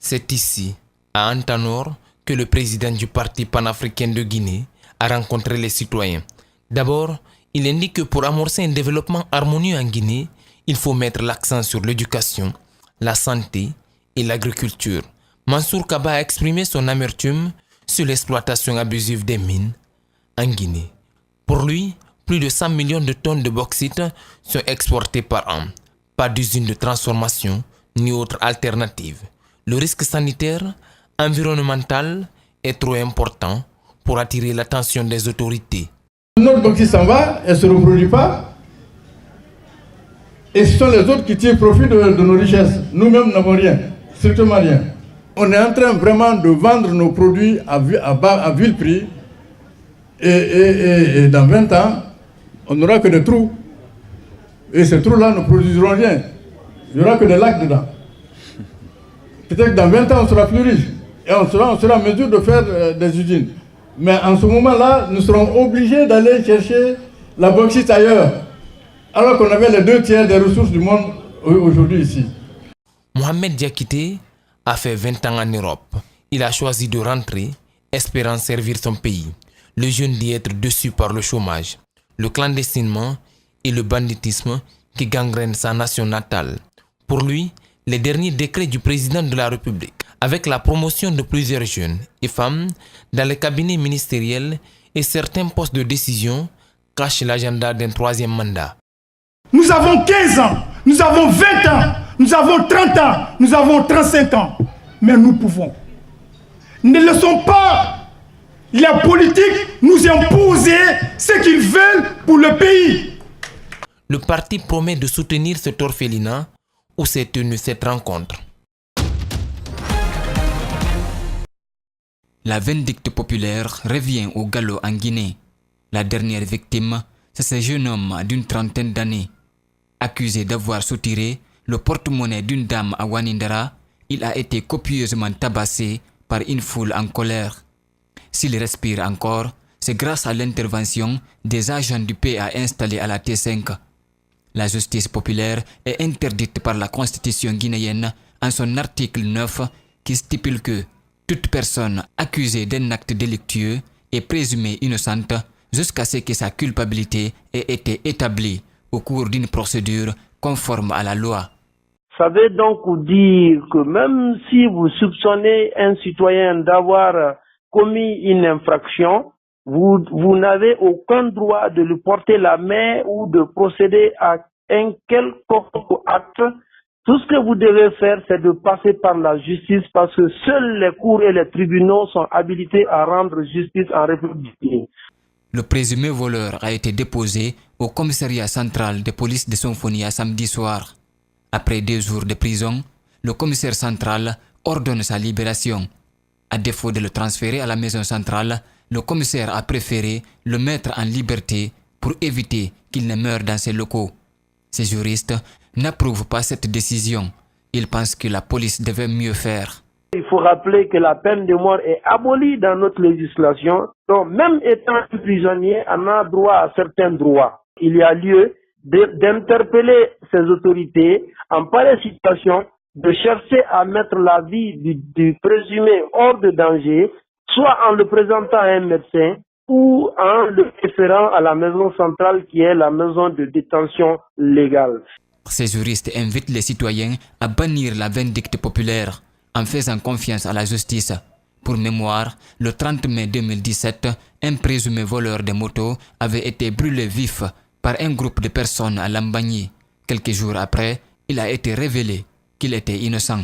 C'est ici, à Antanor, que le président du Parti panafricain de Guinée a rencontré les citoyens. D'abord, il indique que pour amorcer un développement harmonieux en Guinée, il faut mettre l'accent sur l'éducation, la santé et l'agriculture. Mansour Kaba a exprimé son amertume sur l'exploitation abusive des mines en Guinée. Pour lui, plus de 100 millions de tonnes de bauxite sont exportées par an. Pas d'usine de transformation ni autre alternative. Le risque sanitaire, environnemental est trop important pour attirer l'attention des autorités. Notre bauxite s'en va, elle ne se reproduit pas. Et ce sont les autres qui tirent profit de nos richesses. Nous-mêmes n'avons rien, strictement rien. On est en train vraiment de vendre nos produits à vil prix. Et dans 20 ans, on n'aura que des trous. Et ces trous-là ne produiront rien. Il n'y aura que des lacs dedans. Peut-être que dans 20 ans, on sera plus riche. Et on sera en mesure de faire des usines. Mais en ce moment-là, nous serons obligés d'aller chercher la bauxite ailleurs. Alors qu'on avait les 2/3 des ressources du monde aujourd'hui ici. Mohamed Diakité a fait 20 ans en Europe. Il a choisi de rentrer, espérant servir son pays. Le jeune dit être déçu par le chômage, le clandestinement et le banditisme qui gangrènent sa nation natale. Pour lui, les derniers décrets du président de la République, avec la promotion de plusieurs jeunes et femmes dans les cabinets ministériels et certains postes de décision, cachent l'agenda d'un troisième mandat. Nous avons 15 ans, nous avons 20 ans, nous avons 30 ans, nous avons 35 ans. Mais nous pouvons. Ne laissons pas la politique nous imposer ce qu'ils veulent pour le pays. Le parti promet de soutenir cet orphelinat où s'est tenue cette rencontre. La vindicte populaire revient au galop en Guinée. La dernière victime, c'est ce jeune homme d'une trentaine d'années. Accusé d'avoir soutiré le porte-monnaie d'une dame à Wanindara, il a été copieusement tabassé par une foule en colère. S'il respire encore, c'est grâce à l'intervention des agents du PA installés à la T5. La justice populaire est interdite par la constitution guinéenne en son article 9 qui stipule que toute personne accusée d'un acte délictueux est présumée innocente jusqu'à ce que sa culpabilité ait été établie au cours d'une procédure conforme à la loi. Ça veut donc dire que même si vous soupçonnez un citoyen d'avoir commis une infraction, vous n'avez aucun droit de lui porter la main ou de procéder à un quelconque acte. Tout ce que vous devez faire, c'est de passer par la justice parce que seuls les cours et les tribunaux sont habilités à rendre justice en République. Le présumé voleur a été déposé au commissariat central de police de Sonfonia samedi soir. Après 2 jours de prison, le commissaire central ordonne sa libération. À défaut de le transférer à la maison centrale, le commissaire a préféré le mettre en liberté pour éviter qu'il ne meure dans ses locaux. Ces juristes n'approuvent pas cette décision. Ils pensent que la police devait mieux faire. Il faut rappeler que la peine de mort est abolie dans notre législation. Donc, même étant prisonnier, on a droit à certains droits. Il y a lieu d'interpeller ces autorités en pareille situation, de chercher à mettre la vie du présumé hors de danger, soit en le présentant à un médecin ou en le référant à la maison centrale qui est la maison de détention légale. Ces juristes invitent les citoyens à bannir la vindicte populaire en faisant confiance à la justice. Pour mémoire, le 30 mai 2017, un présumé voleur de motos avait été brûlé vif par un groupe de personnes à Lambagny. Quelques jours après, il a été révélé qu'il était innocent.